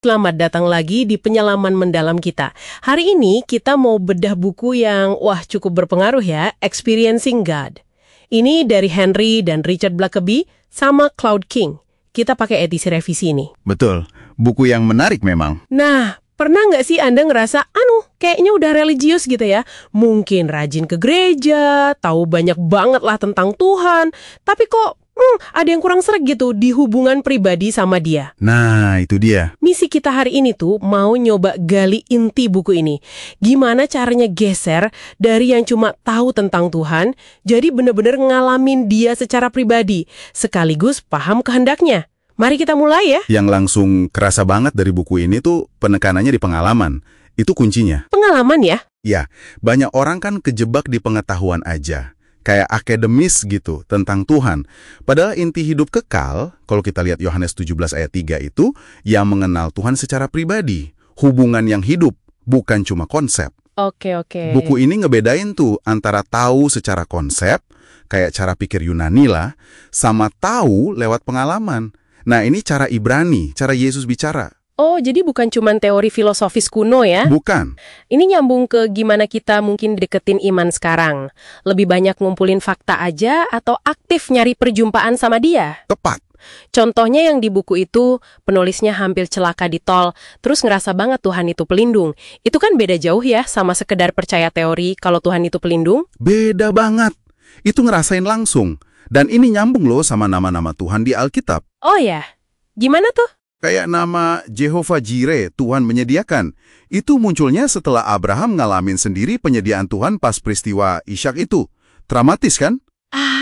selamat datang lagi di Penyelaman Mendalam kita. Hari ini kita mau bedah buku yang, cukup berpengaruh ya, Experiencing God. Ini dari Henry dan Richard Blackaby sama Claude King. Kita pakai edisi revisi ini. Betul, buku yang menarik memang. Nah, pernah nggak sih Anda ngerasa, kayaknya udah religius gitu ya? Mungkin rajin ke gereja, tahu banyak banget lah tentang Tuhan, tapi kok ada yang kurang sreg gitu di hubungan pribadi sama dia. Nah, itu dia. Misi kita hari ini tuh mau nyoba gali inti buku ini. Gimana caranya geser dari yang cuma tahu tentang Tuhan, jadi bener-bener ngalamin dia secara pribadi, sekaligus paham kehendaknya. Mari kita mulai ya. Yang langsung kerasa banget dari buku ini tuh penekanannya di pengalaman. Itu kuncinya. Pengalaman ya? Ya, banyak orang kan kejebak di pengetahuan aja. Kayak akademis gitu tentang Tuhan. Padahal inti hidup kekal, kalau kita lihat Yohanes 17 ayat 3 itu, yang mengenal Tuhan secara pribadi. Hubungan yang hidup, bukan cuma konsep. Oke. Buku ini ngebedain tuh antara tahu secara konsep, kayak cara pikir Yunani lah, sama tahu lewat pengalaman. Nah, ini cara Ibrani, cara Yesus bicara. Oh, jadi bukan cuma teori filosofis kuno ya? Bukan. Ini nyambung ke gimana kita mungkin deketin iman sekarang. Lebih banyak ngumpulin fakta aja atau aktif nyari perjumpaan sama dia? Tepat. Contohnya yang di buku itu, penulisnya hampir celaka di tol, terus ngerasa banget Tuhan itu pelindung. Itu kan beda jauh ya sama sekedar percaya teori kalau Tuhan itu pelindung? Beda banget. Itu ngerasain langsung. Dan ini nyambung loh sama nama-nama Tuhan di Alkitab. Oh ya? Gimana tuh? Kayak nama Jehovah Jireh, Tuhan menyediakan. Itu munculnya setelah Abraham ngalamin sendiri penyediaan Tuhan pas peristiwa Ishak itu. Dramatis kan?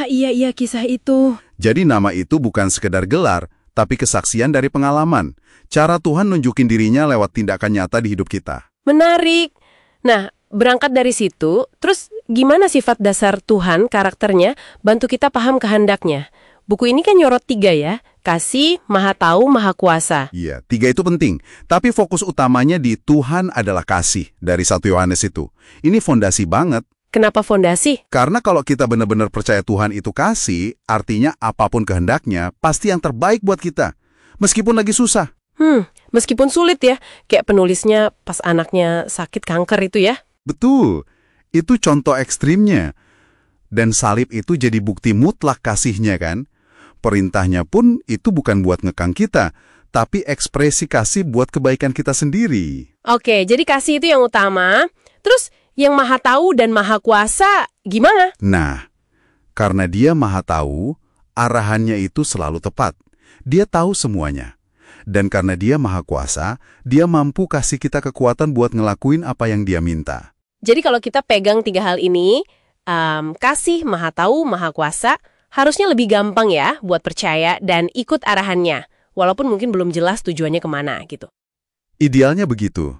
Iya kisah itu. Jadi nama itu bukan sekedar gelar, tapi kesaksian dari pengalaman. Cara Tuhan nunjukin dirinya lewat tindakan nyata di hidup kita. Menarik. Nah, berangkat dari situ, terus gimana sifat dasar Tuhan, karakternya, bantu kita paham kehendaknya? Buku ini kan nyorot 3 ya, kasih, maha tahu, maha kuasa. Iya, 3 itu penting. Tapi fokus utamanya di Tuhan adalah kasih dari 1 Yohanes itu. Ini fondasi banget. Kenapa fondasi? Karena kalau kita benar-benar percaya Tuhan itu kasih, artinya apapun kehendaknya, pasti yang terbaik buat kita. Meskipun lagi susah. Meskipun sulit ya, kayak penulisnya pas anaknya sakit kanker itu ya. Betul, itu contoh ekstrimnya. Dan salib itu jadi bukti mutlak kasihnya kan. Perintahnya pun itu bukan buat ngekang kita, tapi ekspresi kasih buat kebaikan kita sendiri. Oke, jadi kasih itu yang utama. Terus yang maha tahu dan maha kuasa gimana? Nah, karena dia maha tahu, arahannya itu selalu tepat. Dia tahu semuanya. Dan karena dia maha kuasa, dia mampu kasih kita kekuatan buat ngelakuin apa yang dia minta. Jadi kalau kita pegang 3 hal ini, kasih, maha tahu, maha kuasa, harusnya lebih gampang ya buat percaya dan ikut arahannya. Walaupun mungkin belum jelas tujuannya kemana gitu. Idealnya begitu.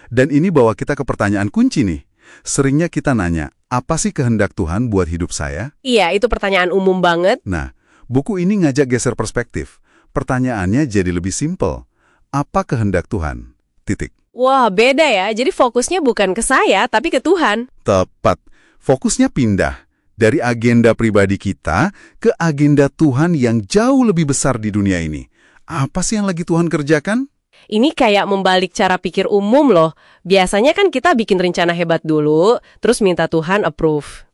Dan ini bawa kita ke pertanyaan kunci nih. Seringnya kita nanya, apa sih kehendak Tuhan buat hidup saya? Iya, itu pertanyaan umum banget. Nah, buku ini ngajak geser perspektif. Pertanyaannya jadi lebih simpel. Apa kehendak Tuhan? Titik. Wah, beda ya. Jadi fokusnya bukan ke saya, tapi ke Tuhan. Tepat. Fokusnya pindah. Dari agenda pribadi kita ke agenda Tuhan yang jauh lebih besar di dunia ini. Apa sih yang lagi Tuhan kerjakan? Ini kayak membalik cara pikir umum loh. Biasanya kan kita bikin rencana hebat dulu, terus minta Tuhan approve.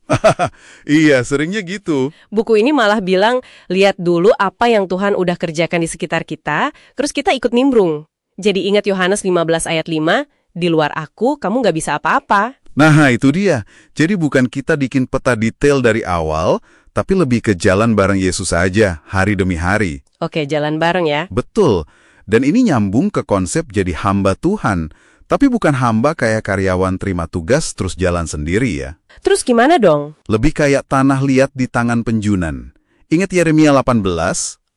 Iya, seringnya gitu. Buku ini malah bilang, lihat dulu apa yang Tuhan udah kerjakan di sekitar kita, terus kita ikut nimbrung. Jadi ingat Yohanes 15 ayat 5, di luar aku, kamu nggak bisa apa-apa. Nah, itu dia. Jadi bukan kita bikin peta detail dari awal, tapi lebih ke jalan bareng Yesus aja, hari demi hari. Oke, jalan bareng ya. Betul. Dan ini nyambung ke konsep jadi hamba Tuhan. Tapi bukan hamba kayak karyawan terima tugas terus jalan sendiri ya. Terus gimana dong? Lebih kayak tanah liat di tangan penjunan. Ingat Yeremia 18?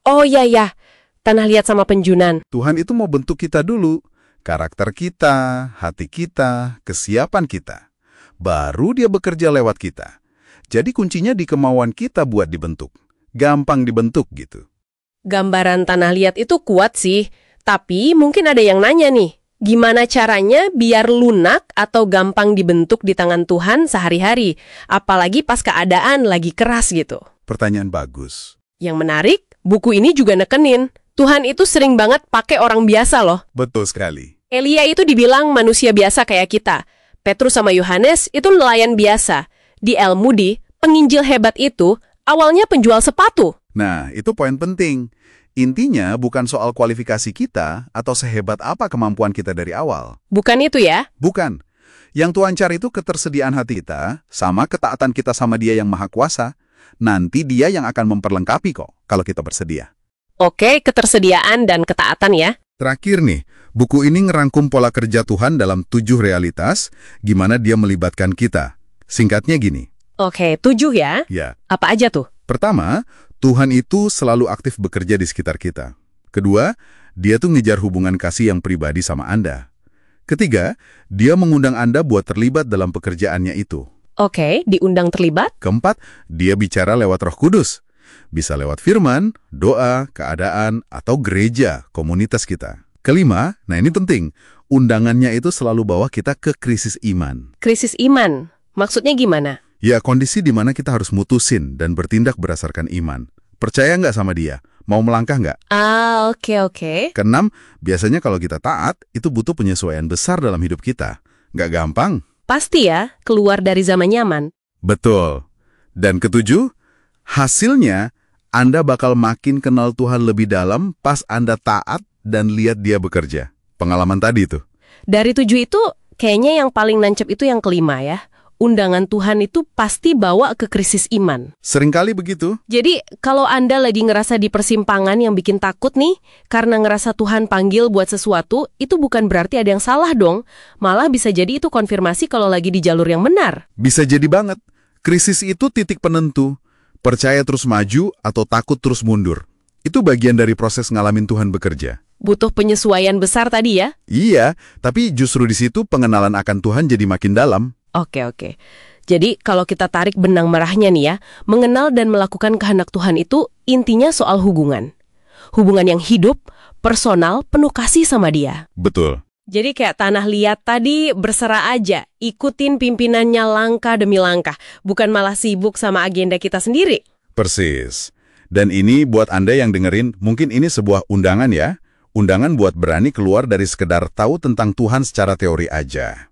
Oh iya. Tanah liat sama penjunan. Tuhan itu mau bentuk kita dulu. Karakter kita, hati kita, kesiapan kita. Baru dia bekerja lewat kita. Jadi kuncinya di kemauan kita buat dibentuk. Gampang dibentuk gitu. Gambaran tanah liat itu kuat sih. Tapi mungkin ada yang nanya nih. Gimana caranya biar lunak atau gampang dibentuk di tangan Tuhan sehari-hari? Apalagi pas keadaan lagi keras gitu. Pertanyaan bagus. Yang menarik, buku ini juga nekenin. Tuhan itu sering banget pakai orang biasa loh. Betul sekali. Elia itu dibilang manusia biasa kayak kita. Petrus sama Yohanes itu nelayan biasa. D.L. Moody, penginjil hebat itu, awalnya penjual sepatu. Nah, itu poin penting. Intinya bukan soal kualifikasi kita atau sehebat apa kemampuan kita dari awal. Bukan itu ya? Bukan. Yang Tuhan cari itu ketersediaan hati kita, sama ketaatan kita sama Dia yang Maha Kuasa. Nanti Dia yang akan memperlengkapi kok, kalau kita bersedia. Oke, ketersediaan dan ketaatan ya. Terakhir nih, buku ini ngerangkum pola kerja Tuhan dalam 7 realitas, gimana Dia melibatkan kita. Singkatnya gini. Oke, 7 ya? Ya. Apa aja tuh? Pertama, Tuhan itu selalu aktif bekerja di sekitar kita. Kedua, Dia tuh ngejar hubungan kasih yang pribadi sama Anda. Ketiga, Dia mengundang Anda buat terlibat dalam pekerjaannya itu. Oke, diundang terlibat. Keempat, Dia bicara lewat Roh Kudus. Bisa lewat firman, doa, keadaan, atau gereja, komunitas kita. Kelima, nah ini penting, undangannya itu selalu bawa kita ke krisis iman. Krisis iman, maksudnya gimana? Ya, kondisi di mana kita harus mutusin dan bertindak berdasarkan iman. Percaya nggak sama Dia? Mau melangkah nggak? Oke. Keenam, biasanya kalau kita taat, itu butuh penyesuaian besar dalam hidup kita. Nggak gampang. Pasti ya, keluar dari zaman nyaman. Betul. Dan ketujuh, hasilnya Anda bakal makin kenal Tuhan lebih dalam pas Anda taat dan lihat Dia bekerja. Pengalaman tadi itu. Dari 7 itu, kayaknya yang paling nancep itu yang kelima ya. Undangan Tuhan itu pasti bawa ke krisis iman. Seringkali begitu. Jadi, kalau Anda lagi ngerasa di persimpangan yang bikin takut nih, karena ngerasa Tuhan panggil buat sesuatu, itu bukan berarti ada yang salah dong. Malah bisa jadi itu konfirmasi kalau lagi di jalur yang benar. Bisa jadi banget. Krisis itu titik penentu. Percaya terus maju atau takut terus mundur. Itu bagian dari proses ngalamin Tuhan bekerja. Butuh penyesuaian besar tadi ya? Iya, tapi justru di situ pengenalan akan Tuhan jadi makin dalam. Oke. Jadi kalau kita tarik benang merahnya nih ya, mengenal dan melakukan kehendak Tuhan itu intinya soal hubungan. Hubungan yang hidup, personal, penuh kasih sama Dia. Betul. Jadi kayak tanah liat tadi, berserah aja, ikutin pimpinannya langkah demi langkah, bukan malah sibuk sama agenda kita sendiri. Persis. Dan ini buat Anda yang dengerin, mungkin ini sebuah undangan ya. Undangan buat berani keluar dari sekedar tahu tentang Tuhan secara teori aja.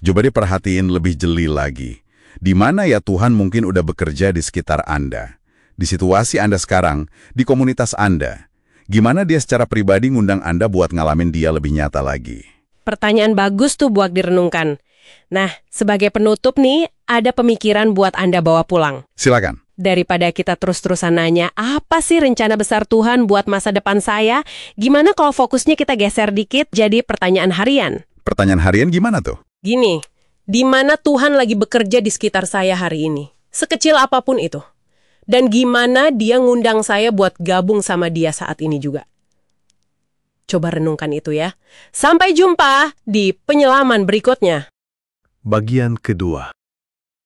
Coba diperhatiin lebih jeli lagi. Di mana ya Tuhan mungkin udah bekerja di sekitar Anda? Di situasi Anda sekarang, di komunitas Anda. Gimana Dia secara pribadi ngundang Anda buat ngalamin Dia lebih nyata lagi? Pertanyaan bagus tuh buat direnungkan. Nah, sebagai penutup nih, ada pemikiran buat Anda bawa pulang. Silakan. Daripada kita terus-terusan nanya, apa sih rencana besar Tuhan buat masa depan saya? Gimana kalau fokusnya kita geser dikit jadi pertanyaan harian? Pertanyaan harian gimana tuh? Gini, di mana Tuhan lagi bekerja di sekitar saya hari ini? Sekecil apapun itu. Dan gimana Dia ngundang saya buat gabung sama Dia saat ini juga? Coba renungkan itu ya. Sampai jumpa di penyelaman berikutnya. Bagian kedua.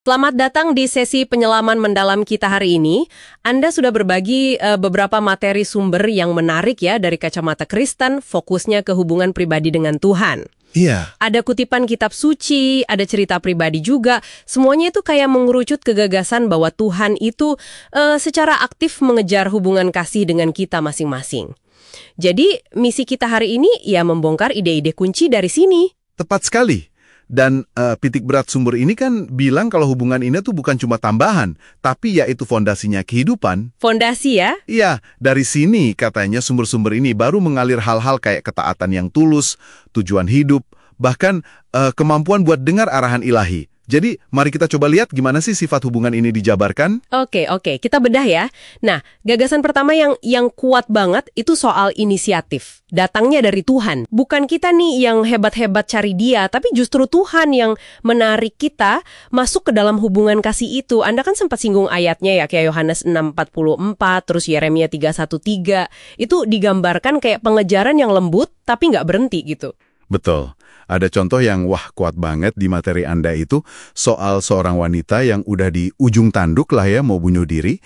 Selamat datang di sesi penyelaman mendalam kita hari ini. Anda sudah berbagi beberapa materi sumber yang menarik ya dari kacamata Kristen, fokusnya ke hubungan pribadi dengan Tuhan. Iya. Ada kutipan kitab suci, ada cerita pribadi juga. Semuanya itu kayak mengerucut ke gagasan bahwa Tuhan itu secara aktif mengejar hubungan kasih dengan kita masing-masing. Jadi, misi kita hari ini ya membongkar ide-ide kunci dari sini. Tepat sekali. Dan Pitik Berat Sumber ini kan bilang kalau hubungan ini tuh bukan cuma tambahan, tapi yaitu fondasinya kehidupan. Fondasi ya? Iya, dari sini katanya sumber-sumber ini baru mengalir hal-hal kayak ketaatan yang tulus, tujuan hidup, bahkan kemampuan buat dengar arahan ilahi. Jadi, mari kita coba lihat gimana sih sifat hubungan ini dijabarkan. Oke, kita bedah ya. Nah, gagasan pertama yang kuat banget itu soal inisiatif. Datangnya dari Tuhan. Bukan kita nih yang hebat-hebat cari Dia, tapi justru Tuhan yang menarik kita masuk ke dalam hubungan kasih itu. Anda kan sempat singgung ayatnya ya, kayak Yohanes 6:44, terus Yeremia 3:1-3. Itu digambarkan kayak pengejaran yang lembut, tapi nggak berhenti gitu. Betul. Ada contoh yang kuat banget di materi Anda itu soal seorang wanita yang udah di ujung tanduk lah ya mau bunuh diri.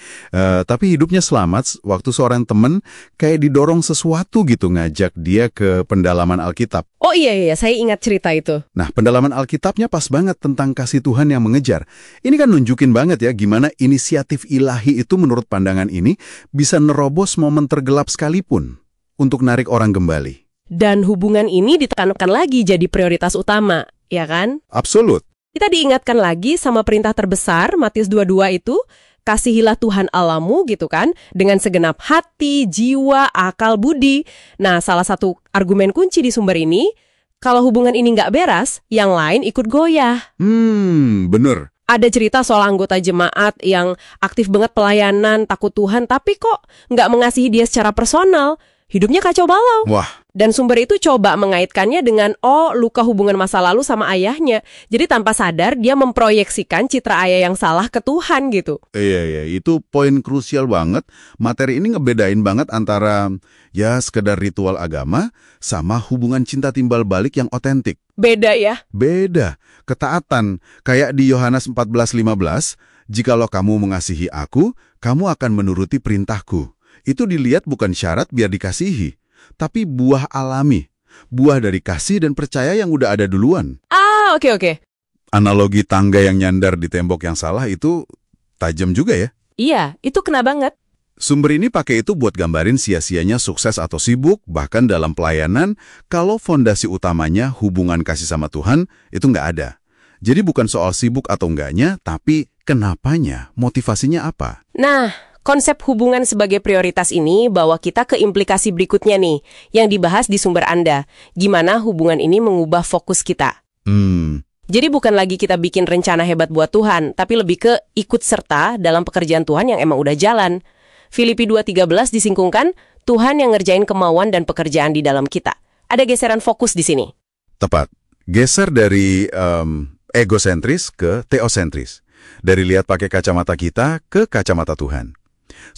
Tapi hidupnya selamat waktu seorang temen kayak didorong sesuatu gitu ngajak dia ke pendalaman Alkitab. Oh iya, saya ingat cerita itu. Nah, pendalaman Alkitabnya pas banget tentang kasih Tuhan yang mengejar. Ini kan nunjukin banget ya gimana inisiatif ilahi itu menurut pandangan ini bisa nerobos momen tergelap sekalipun. untuk narik orang kembali. Dan hubungan ini ditekankan lagi jadi prioritas utama, ya kan? Absolut. Kita diingatkan lagi sama perintah terbesar, Matius 22 itu, kasihilah Tuhan Allahmu gitu kan, dengan segenap hati, jiwa, akal, budi. Nah, salah satu argumen kunci di sumber ini, kalau hubungan ini nggak beres, yang lain ikut goyah. Bener. Ada cerita soal anggota jemaat yang aktif banget pelayanan, takut Tuhan, tapi kok nggak mengasihi dia secara personal. Hidupnya kacau balau. Wah. Dan sumber itu coba mengaitkannya dengan, luka hubungan masa lalu sama ayahnya. Jadi tanpa sadar dia memproyeksikan citra ayah yang salah ke Tuhan gitu. Iya, itu poin krusial banget. Materi ini ngebedain banget antara ya sekedar ritual agama sama hubungan cinta timbal balik yang otentik. Beda ya? Beda. Ketaatan. Kayak di Yohanes 14:15, jikalau kamu mengasihi aku, kamu akan menuruti perintahku. Itu dilihat bukan syarat biar dikasihi, tapi buah alami. Buah dari kasih dan percaya yang udah ada duluan. Oke. Analogi tangga yang nyandar di tembok yang salah itu tajam juga ya. Iya, itu kena banget. Sumber ini pakai itu buat gambarin sia-sianya sukses atau sibuk, bahkan dalam pelayanan, kalau fondasi utamanya hubungan kasih sama Tuhan, itu nggak ada. Jadi bukan soal sibuk atau enggaknya, tapi kenapanya, motivasinya apa. Nah, konsep hubungan sebagai prioritas ini bawa kita ke implikasi berikutnya nih, yang dibahas di sumber Anda. Gimana hubungan ini mengubah fokus kita. Jadi bukan lagi kita bikin rencana hebat buat Tuhan, tapi lebih ke ikut serta dalam pekerjaan Tuhan yang emang udah jalan. Filipi 2:13 disingkungkan, Tuhan yang ngerjain kemauan dan pekerjaan di dalam kita. Ada geseran fokus di sini. Tepat. Geser dari egosentris ke teosentris. Dari lihat pakai kacamata kita ke kacamata Tuhan.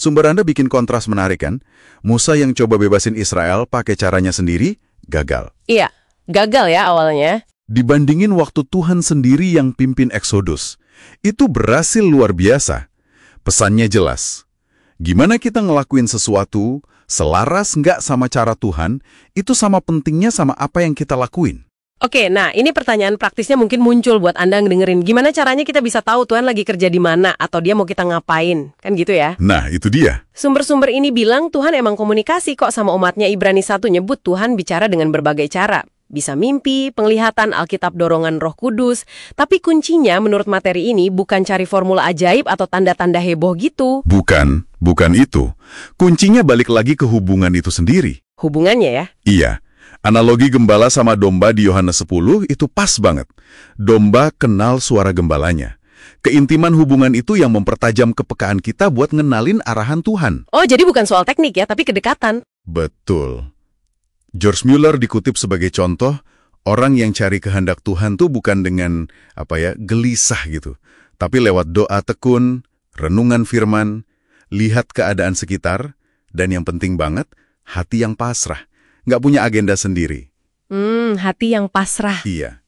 Sumber Anda bikin kontras menarik kan? Musa yang coba bebasin Israel pakai caranya sendiri, gagal. Iya, gagal ya awalnya. Dibandingin waktu Tuhan sendiri yang pimpin Eksodus, itu berhasil luar biasa. Pesannya jelas. Gimana kita ngelakuin sesuatu, selaras nggak sama cara Tuhan, itu sama pentingnya sama apa yang kita lakuin. Oke, nah ini pertanyaan praktisnya mungkin muncul buat Anda ngedengerin. Gimana caranya kita bisa tahu Tuhan lagi kerja di mana atau dia mau kita ngapain? Kan gitu ya? Nah, itu dia. Sumber-sumber ini bilang Tuhan emang komunikasi kok sama umatnya. Ibrani 1 nyebut Tuhan bicara dengan berbagai cara. Bisa mimpi, penglihatan, Alkitab dorongan Roh Kudus. Tapi kuncinya menurut materi ini bukan cari formula ajaib atau tanda-tanda heboh gitu. Bukan itu. Kuncinya balik lagi ke hubungan itu sendiri. Hubungannya ya? Iya. Analogi gembala sama domba di Yohanes 10 itu pas banget. Domba kenal suara gembalanya. Keintiman hubungan itu yang mempertajam kepekaan kita buat ngenalin arahan Tuhan. Oh, jadi bukan soal teknik ya, tapi kedekatan. Betul. George Mueller dikutip sebagai contoh, orang yang cari kehendak Tuhan tuh bukan dengan gelisah gitu. Tapi lewat doa tekun, renungan firman, lihat keadaan sekitar, dan yang penting banget, hati yang pasrah. Nggak punya agenda sendiri. Hati yang pasrah. Iya.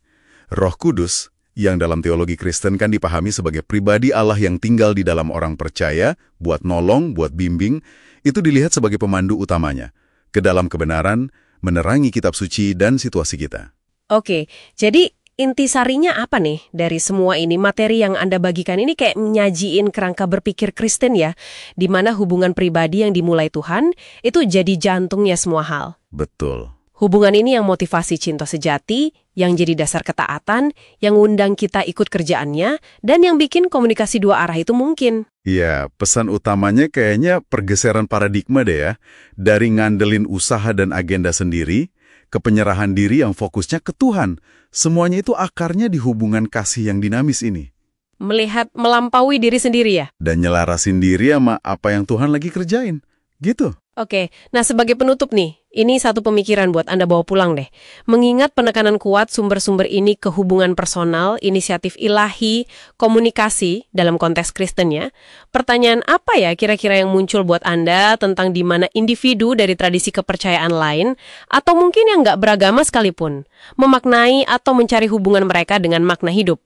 Roh Kudus, yang dalam teologi Kristen kan dipahami sebagai pribadi Allah yang tinggal di dalam orang percaya, buat nolong, buat bimbing, itu dilihat sebagai pemandu utamanya. Ke dalam kebenaran, menerangi kitab suci dan situasi kita. Oke, jadi intisarinya apa nih dari semua ini? Materi yang Anda bagikan ini kayak nyajiin kerangka berpikir Kristen ya, di mana hubungan pribadi yang dimulai Tuhan itu jadi jantungnya semua hal. Betul. Hubungan ini yang motivasi cinta sejati, yang jadi dasar ketaatan, yang undang kita ikut kerjaannya, dan yang bikin komunikasi dua arah itu mungkin. Iya, pesan utamanya kayaknya pergeseran paradigma deh ya. Dari ngandelin usaha dan agenda sendiri, ke penyerahan diri yang fokusnya ke Tuhan. Semuanya itu akarnya di hubungan kasih yang dinamis ini. Melihat melampaui diri sendiri ya? Dan nyelarasin diri sama apa yang Tuhan lagi kerjain. Gitu. Oke, nah sebagai penutup nih, ini satu pemikiran buat Anda bawa pulang deh. Mengingat penekanan kuat sumber-sumber ini ke hubungan personal, inisiatif ilahi, komunikasi dalam konteks Kristennya, pertanyaan apa ya kira-kira yang muncul buat Anda tentang di mana individu dari tradisi kepercayaan lain, atau mungkin yang nggak beragama sekalipun, memaknai atau mencari hubungan mereka dengan makna hidup,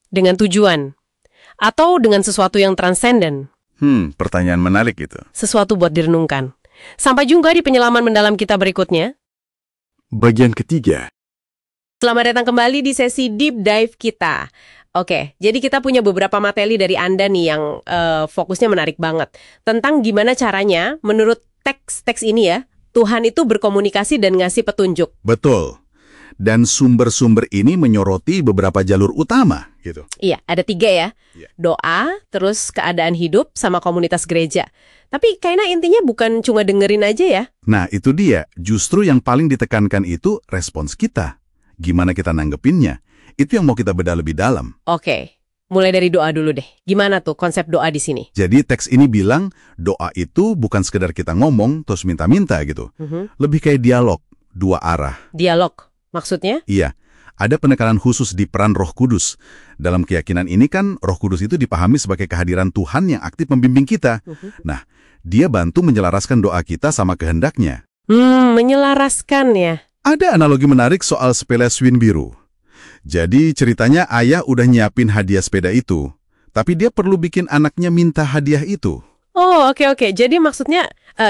dengan tujuan, atau dengan sesuatu yang transenden? Pertanyaan menarik itu. Sesuatu buat direnungkan. Sampai jumpa di penyelaman mendalam kita berikutnya. Bagian ketiga. Selamat datang kembali di sesi Deep Dive kita. Oke, jadi kita punya beberapa materi dari Anda nih yang fokusnya menarik banget. Tentang gimana caranya menurut teks ini ya, Tuhan itu berkomunikasi dan ngasih petunjuk. Betul. Dan sumber-sumber ini menyoroti beberapa jalur utama, gitu. Iya, ada 3 ya. Iya. Doa, terus keadaan hidup, sama komunitas gereja. Tapi kayaknya intinya bukan cuma dengerin aja ya. Nah, itu dia. Justru yang paling ditekankan itu respons kita. Gimana kita nanggepinnya. Itu yang mau kita bedah lebih dalam. Oke, mulai dari doa dulu deh. Gimana tuh konsep doa di sini? Jadi teks ini bilang doa itu bukan sekedar kita ngomong terus minta-minta gitu. Lebih kayak dialog, 2 arah. Dialog, maksudnya? Iya, ada penekanan khusus di peran Roh Kudus. Dalam keyakinan ini kan Roh Kudus itu dipahami sebagai kehadiran Tuhan yang aktif membimbing kita. Nah, dia bantu menyelaraskan doa kita sama kehendaknya. Menyelaraskan ya. Ada analogi menarik soal sepeda Swin biru. Jadi ceritanya ayah udah nyiapin hadiah sepeda itu, tapi dia perlu bikin anaknya minta hadiah itu. Oh, oke. Jadi maksudnya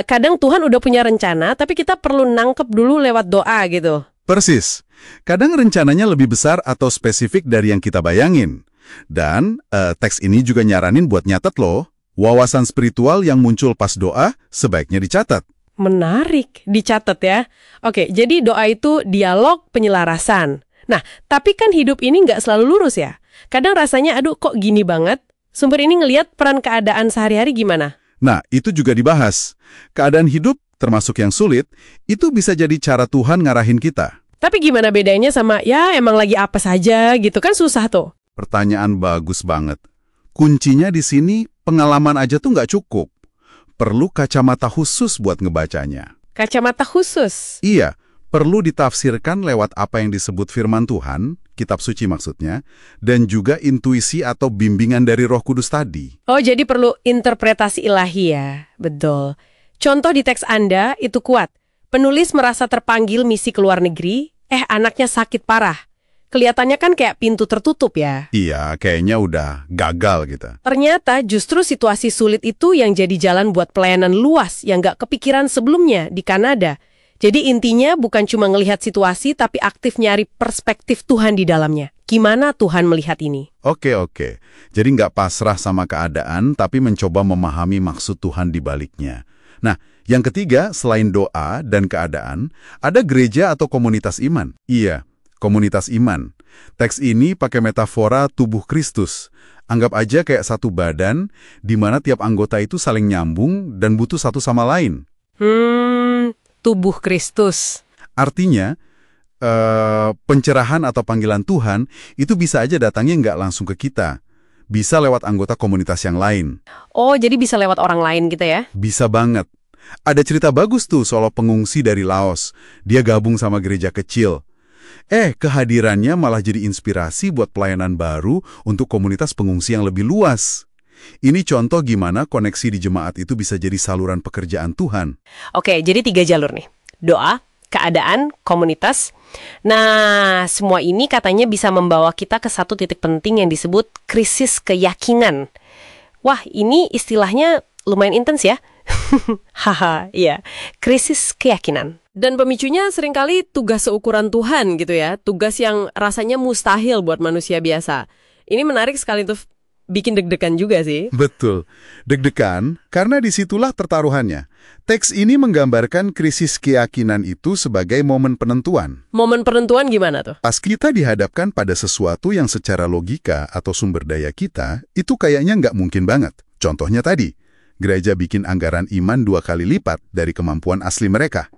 kadang Tuhan udah punya rencana, tapi kita perlu nangkep dulu lewat doa gitu. Persis. Kadang rencananya lebih besar atau spesifik dari yang kita bayangin. Dan teks ini juga nyaranin buat nyatet loh, wawasan spiritual yang muncul pas doa sebaiknya dicatat. Menarik, dicatat ya. Oke, jadi doa itu dialog penyelarasan. Nah, tapi kan hidup ini nggak selalu lurus ya. Kadang rasanya, aduh kok gini banget. Sumber ini ngelihat peran keadaan sehari-hari gimana? Nah, itu juga dibahas. Keadaan hidup, termasuk yang sulit, itu bisa jadi cara Tuhan ngarahin kita. Tapi gimana bedanya sama, ya emang lagi apa saja gitu kan susah tuh. Pertanyaan bagus banget. Kuncinya di sini, pengalaman aja tuh nggak cukup. Perlu kacamata khusus buat ngebacanya. Kacamata khusus? Iya, perlu ditafsirkan lewat apa yang disebut firman Tuhan, kitab suci maksudnya, dan juga intuisi atau bimbingan dari Roh Kudus tadi. Oh, jadi perlu interpretasi ilahi ya. Betul. Contoh di teks Anda itu kuat. Penulis merasa terpanggil misi ke luar negeri, anaknya sakit parah. Kelihatannya kan kayak pintu tertutup ya. Iya, kayaknya udah gagal gitu. Ternyata justru situasi sulit itu yang jadi jalan buat pelayanan luas yang nggak kepikiran sebelumnya di Kanada. Jadi intinya bukan cuma ngelihat situasi, tapi aktif nyari perspektif Tuhan di dalamnya. Gimana Tuhan melihat ini? Oke. Jadi nggak pasrah sama keadaan, tapi mencoba memahami maksud Tuhan di baliknya. Nah, yang ketiga, selain doa dan keadaan, ada gereja atau komunitas iman. Iya, komunitas iman. Teks ini pakai metafora tubuh Kristus. Anggap aja kayak satu badan, di mana tiap anggota itu saling nyambung dan butuh satu sama lain. Tubuh Kristus. Artinya, pencerahan atau panggilan Tuhan itu bisa aja datangnya nggak langsung ke kita. Bisa lewat anggota komunitas yang lain. Oh, jadi bisa lewat orang lain gitu ya? Bisa banget. Ada cerita bagus tuh soal pengungsi dari Laos. Dia gabung sama gereja kecil. Kehadirannya malah jadi inspirasi buat pelayanan baru untuk komunitas pengungsi yang lebih luas. Ini contoh gimana koneksi di jemaat itu bisa jadi saluran pekerjaan Tuhan. Oke, jadi 3 jalur nih. Doa, keadaan, komunitas. Nah, semua ini katanya bisa membawa kita ke satu titik penting yang disebut krisis keyakinan. Wah, ini istilahnya lumayan intens ya. Haha, iya. Krisis keyakinan. Dan pemicunya seringkali tugas seukuran Tuhan gitu ya. Tugas yang rasanya mustahil buat manusia biasa. Ini menarik sekali tuh. Bikin deg-degan juga sih. Betul. Deg-degan karena disitulah pertaruhannya. Teks ini menggambarkan krisis keyakinan itu sebagai momen penentuan. Momen penentuan gimana tuh? Pas kita dihadapkan pada sesuatu yang secara logika atau sumber daya kita, itu kayaknya nggak mungkin banget. Contohnya tadi, gereja bikin anggaran iman 2 kali lipat dari kemampuan asli mereka.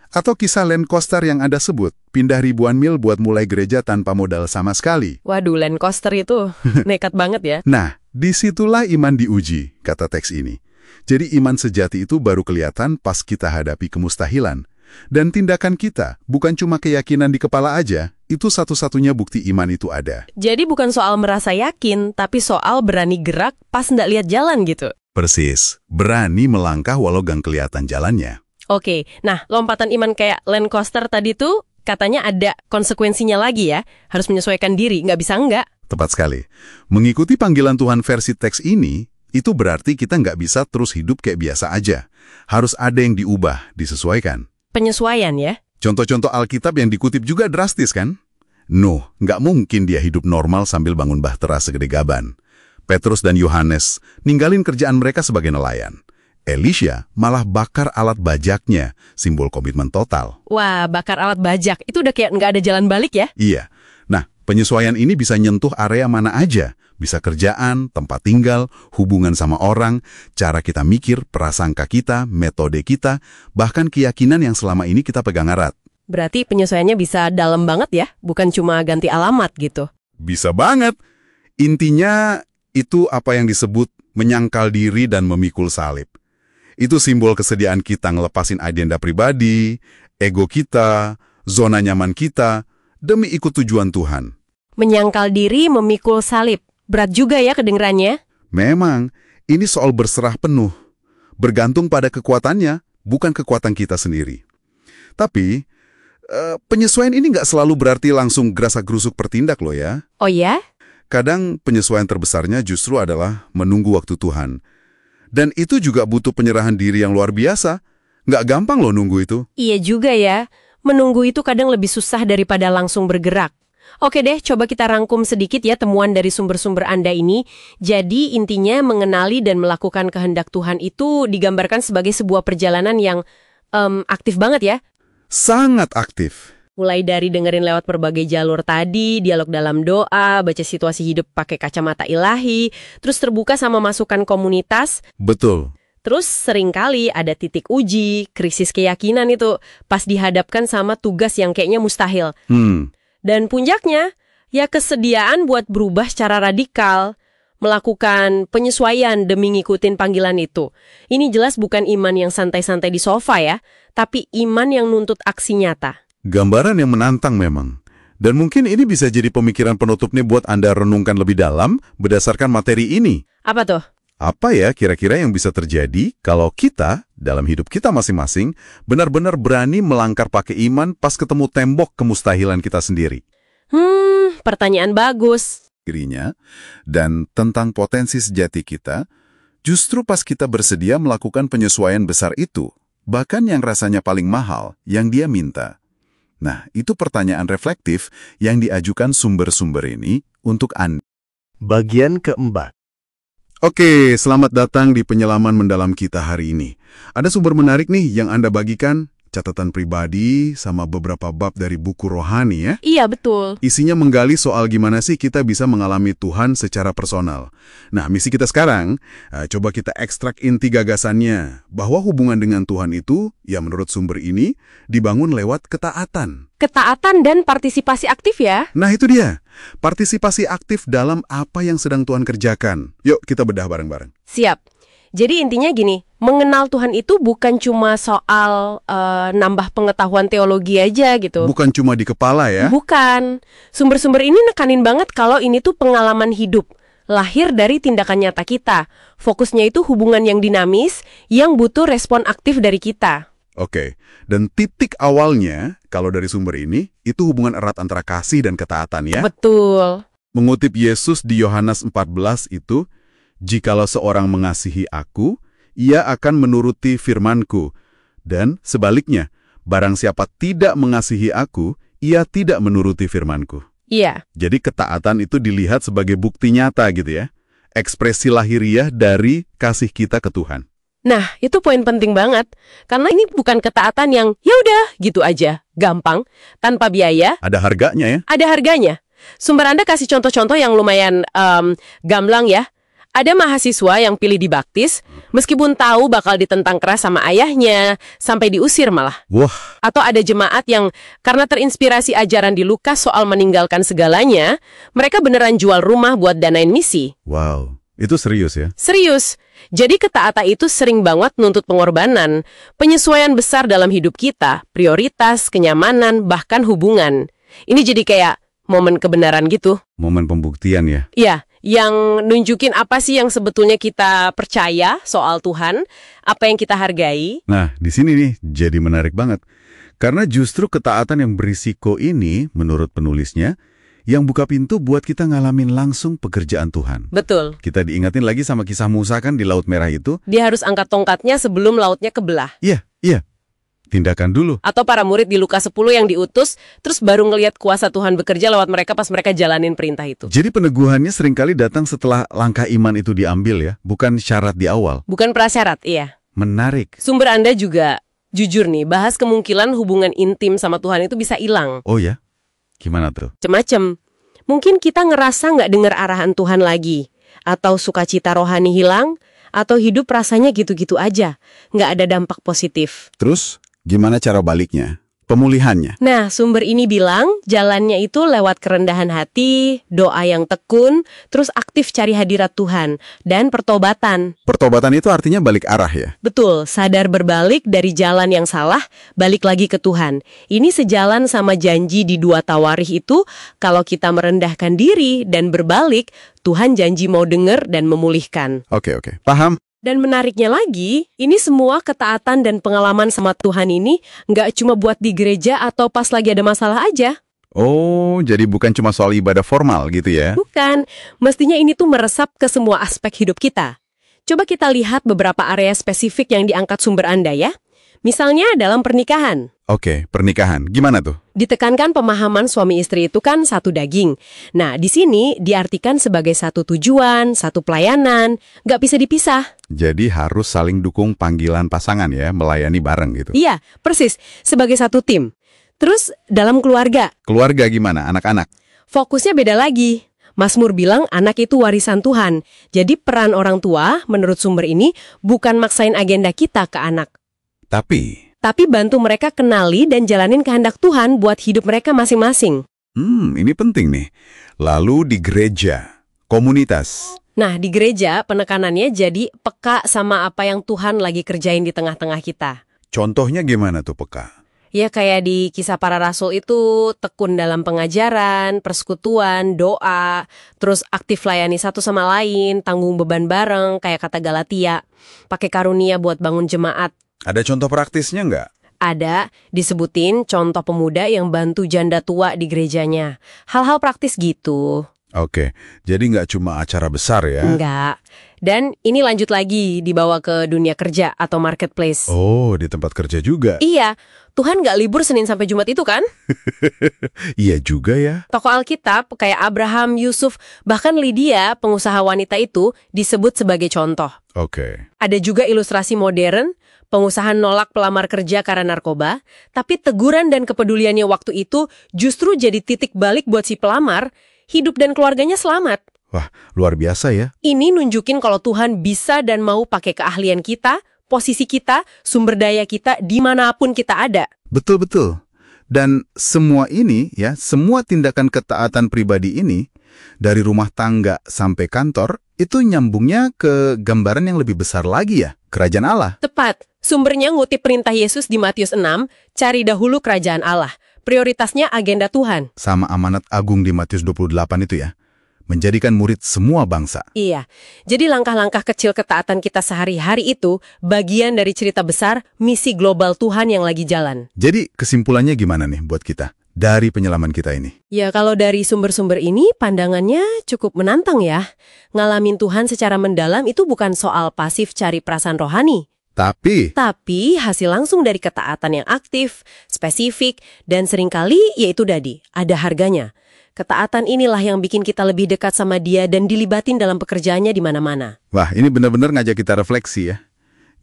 Atau kisah Land Coaster yang Anda sebut, pindah ribuan mil buat mulai gereja tanpa modal sama sekali. Waduh, Land Coaster itu nekat banget ya. Nah, disitulah iman diuji, kata teks ini. Jadi iman sejati itu baru kelihatan pas kita hadapi kemustahilan. Dan tindakan kita bukan cuma keyakinan di kepala aja, itu satu-satunya bukti iman itu ada. Jadi bukan soal merasa yakin, tapi soal berani gerak pas nggak lihat jalan gitu. Persis, berani melangkah walau gang kelihatan jalannya. Oke, nah lompatan iman kayak Land Coaster tadi tuh katanya ada konsekuensinya lagi ya. Harus menyesuaikan diri, nggak bisa enggak. Tepat sekali. Mengikuti panggilan Tuhan versi teks ini, itu berarti kita nggak bisa terus hidup kayak biasa aja. Harus ada yang diubah, disesuaikan. Penyesuaian ya? Contoh-contoh Alkitab yang dikutip juga drastis kan? Nuh, nggak mungkin dia hidup normal sambil bangun bahtera segede gaban. Petrus dan Yohanes ninggalin kerjaan mereka sebagai nelayan. Elisha malah bakar alat bajaknya, simbol komitmen total. Wah, bakar alat bajak. Itu udah kayak nggak ada jalan balik ya? Iya. Nah, penyesuaian ini bisa nyentuh area mana aja. Bisa kerjaan, tempat tinggal, hubungan sama orang, cara kita mikir, prasangka kita, metode kita, bahkan keyakinan yang selama ini kita pegang erat. Berarti penyesuaiannya bisa dalam banget ya? Bukan cuma ganti alamat gitu. Bisa banget. Intinya itu apa yang disebut menyangkal diri dan memikul salib. Itu simbol kesediaan kita ngelepasin agenda pribadi, ego kita, zona nyaman kita, demi ikut tujuan Tuhan. Menyangkal diri, memikul salib. Berat juga ya kedengerannya. Memang, ini soal berserah penuh. Bergantung pada kekuatannya, bukan kekuatan kita sendiri. Tapi, penyesuaian ini nggak selalu berarti langsung gerasak-gerusuk bertindak loh ya. Oh ya? Kadang penyesuaian terbesarnya justru adalah menunggu waktu Tuhan. Dan itu juga butuh penyerahan diri yang luar biasa. Nggak gampang loh nunggu itu. Iya juga ya. Menunggu itu kadang lebih susah daripada langsung bergerak. Oke deh, coba kita rangkum sedikit ya temuan dari sumber-sumber Anda ini. Jadi intinya mengenali dan melakukan kehendak Tuhan itu digambarkan sebagai sebuah perjalanan yang aktif banget ya. Sangat aktif. Mulai dari dengerin lewat berbagai jalur tadi, dialog dalam doa, baca situasi hidup pakai kacamata ilahi, terus terbuka sama masukan komunitas. Betul. Terus seringkali ada titik uji, krisis keyakinan itu, pas dihadapkan sama tugas yang kayaknya mustahil. Dan puncaknya, ya kesediaan buat berubah secara radikal, melakukan penyesuaian demi ngikutin panggilan itu. Ini jelas bukan iman yang santai-santai di sofa ya, tapi iman yang nuntut aksi nyata. Gambaran yang menantang memang. Dan mungkin ini bisa jadi pemikiran penutup nih buat Anda renungkan lebih dalam berdasarkan materi ini. Apa tuh? Apa ya kira-kira yang bisa terjadi kalau kita, dalam hidup kita masing-masing, benar-benar berani melangkar pakai iman pas ketemu tembok kemustahilan kita sendiri? Pertanyaan bagus. Dirinya, dan tentang potensi sejati kita, justru pas kita bersedia melakukan penyesuaian besar itu, bahkan yang rasanya paling mahal, yang dia minta. Nah, itu pertanyaan reflektif yang diajukan sumber-sumber ini untuk Anda. Bagian keempat. Oke, selamat datang di penyelaman mendalam kita hari ini. Ada sumber menarik nih yang Anda bagikan, catatan pribadi sama beberapa bab dari buku rohani ya. Iya, betul. Isinya menggali soal gimana sih kita bisa mengalami Tuhan secara personal. Nah, misi kita sekarang, coba kita ekstrak inti gagasannya, bahwa hubungan dengan Tuhan itu, ya menurut sumber ini, dibangun lewat ketaatan. Ketaatan dan partisipasi aktif ya. Nah itu dia, partisipasi aktif dalam apa yang sedang Tuhan kerjakan. Yuk kita bedah bareng-bareng. Siap. Jadi intinya gini, mengenal Tuhan itu bukan cuma soal nambah pengetahuan teologi aja gitu. Bukan cuma di kepala ya. Bukan. Sumber-sumber ini nekanin banget kalau ini tuh pengalaman hidup. Lahir dari tindakan nyata kita. Fokusnya itu hubungan yang dinamis, yang butuh respon aktif dari kita. Oke, dan titik awalnya, kalau dari sumber ini, itu hubungan erat antara kasih dan ketaatan ya. Betul. Mengutip Yesus di Yohanes 14 itu, jikalau seorang mengasihi aku, ia akan menuruti firman-Ku. Dan sebaliknya, barang siapa tidak mengasihi aku, ia tidak menuruti firman-Ku. Iya. Jadi ketaatan itu dilihat sebagai bukti nyata gitu ya. Ekspresi lahiriah dari kasih kita ke Tuhan. Nah, itu poin penting banget. Karena ini bukan ketaatan yang ya udah gitu aja, gampang, tanpa biaya. Ada harganya ya. Ada harganya. Sumber Anda kasih contoh-contoh yang lumayan gamblang ya. Ada mahasiswa yang pilih dibaptis, meskipun tahu bakal ditentang keras sama ayahnya, sampai diusir malah. Wah. Atau ada jemaat yang karena terinspirasi ajaran di Lukas soal meninggalkan segalanya, mereka beneran jual rumah buat danain misi. Wow, itu serius ya? Serius. Jadi ketaatan itu sering banget nuntut pengorbanan, penyesuaian besar dalam hidup kita, prioritas, kenyamanan, bahkan hubungan. Ini jadi kayak momen kebenaran gitu. Momen pembuktian ya? Iya, yang nunjukin apa sih yang sebetulnya kita percaya soal Tuhan, apa yang kita hargai. Nah, di sini nih jadi menarik banget. Karena justru ketaatan yang berisiko ini, menurut penulisnya, yang buka pintu buat kita ngalamin langsung pekerjaan Tuhan. Betul. Kita diingatin lagi sama kisah Musa kan di Laut Merah itu. Dia harus angkat tongkatnya sebelum lautnya kebelah. Iya. Tindakan dulu. Atau para murid di Lukas 10 yang diutus, terus baru ngelihat kuasa Tuhan bekerja lewat mereka pas mereka jalanin perintah itu. Jadi peneguhannya seringkali datang setelah langkah iman itu diambil ya, bukan syarat di awal. Bukan prasyarat, iya. Menarik. Sumber Anda juga jujur nih, bahas kemungkinan hubungan intim sama Tuhan itu bisa hilang. Oh ya? Gimana tuh? Macem-macem. Mungkin kita ngerasa nggak dengar arahan Tuhan lagi, atau sukacita rohani hilang, atau hidup rasanya gitu-gitu aja, nggak ada dampak positif. Terus, gimana cara baliknya? Pemulihannya? Nah, sumber ini bilang jalannya itu lewat kerendahan hati, doa yang tekun, terus aktif cari hadirat Tuhan, dan pertobatan. Pertobatan itu artinya balik arah ya? Betul, sadar berbalik dari jalan yang salah, balik lagi ke Tuhan. Ini sejalan sama janji di 2 Tawarikh itu, kalau kita merendahkan diri dan berbalik, Tuhan janji mau denger dan memulihkan. Oke, paham. Dan menariknya lagi, ini semua ketaatan dan pengalaman sama Tuhan ini nggak cuma buat di gereja atau pas lagi ada masalah aja. Oh, jadi bukan cuma soal ibadah formal gitu ya? Bukan, mestinya ini tuh meresap ke semua aspek hidup kita. Coba kita lihat beberapa area spesifik yang diangkat sumber Anda ya. Misalnya dalam pernikahan. Oke, pernikahan. Gimana tuh? Ditekankan pemahaman suami istri itu kan satu daging. Nah, di sini diartikan sebagai satu tujuan, satu pelayanan, nggak bisa dipisah. Jadi harus saling dukung panggilan pasangan ya, melayani bareng gitu. Iya, persis, sebagai satu tim. Terus dalam keluarga, Keluarga gimana? Anak-anak? fokusnya beda lagi. Mazmur bilang anak itu warisan Tuhan. Jadi peran orang tua, menurut sumber ini, bukan maksain agenda kita ke anak. Tapi bantu mereka kenali dan jalanin kehendak Tuhan buat hidup mereka masing-masing. Ini penting nih. Lalu di gereja, komunitas. Nah, di gereja penekanannya jadi peka sama apa yang Tuhan lagi kerjain di tengah-tengah kita. Contohnya gimana tuh peka? Ya kayak di Kisah Para Rasul itu tekun dalam pengajaran, persekutuan, doa, terus aktif layani satu sama lain, tanggung beban bareng kayak kata Galatia, pakai karunia buat bangun jemaat. Ada contoh praktisnya nggak? Ada, disebutin contoh pemuda yang bantu janda tua di gerejanya. Hal-hal praktis gitu. Oke, jadi nggak cuma acara besar ya? Enggak. Dan ini lanjut lagi dibawa ke dunia kerja atau marketplace. Oh, di tempat kerja juga? Iya, Tuhan nggak libur Senin sampai Jumat itu kan? Iya juga ya. Tokoh Alkitab kayak Abraham, Yusuf, bahkan Lydia, pengusaha wanita itu disebut sebagai contoh. Oke. Ada juga ilustrasi modern, pengusaha nolak pelamar kerja karena narkoba, tapi teguran dan kepeduliannya waktu itu justru jadi titik balik buat si pelamar, hidup dan keluarganya selamat. Wah, luar biasa ya. Ini nunjukin kalau Tuhan bisa dan mau pakai keahlian kita, posisi kita, sumber daya kita, dimanapun kita ada. Betul-betul. Dan semua ini ya, semua tindakan ketaatan pribadi ini, dari rumah tangga sampai kantor, itu nyambungnya ke gambaran yang lebih besar lagi ya, kerajaan Allah. Tepat. Sumbernya ngutip perintah Yesus di Matius 6, cari dahulu kerajaan Allah. Prioritasnya agenda Tuhan. Sama amanat agung di Matius 28 itu ya. Menjadikan murid semua bangsa. Iya. Jadi langkah-langkah kecil ketaatan kita sehari-hari itu bagian dari cerita besar misi global Tuhan yang lagi jalan. Jadi kesimpulannya gimana nih buat kita dari penyelaman kita ini? Ya kalau dari sumber-sumber ini pandangannya cukup menantang ya. Ngalamin Tuhan secara mendalam itu bukan soal pasif cari perasaan rohani. Tapi hasil langsung dari ketaatan yang aktif, spesifik, dan seringkali yaitu tadi, ada harganya. Ketaatan inilah yang bikin kita lebih dekat sama Dia dan dilibatin dalam pekerjaannya di mana-mana. Wah, ini benar-benar ngajak kita refleksi ya.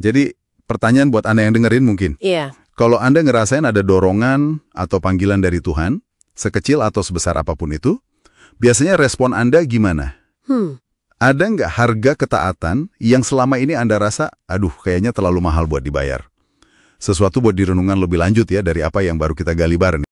Jadi, pertanyaan buat Anda yang dengerin mungkin. Iya. Kalau Anda ngerasain ada dorongan atau panggilan dari Tuhan, sekecil atau sebesar apapun itu, biasanya respon Anda gimana? Ada nggak harga ketaatan yang selama ini Anda rasa, aduh kayaknya terlalu mahal buat dibayar? Sesuatu buat direnungan lebih lanjut ya dari apa yang baru kita gali bareng.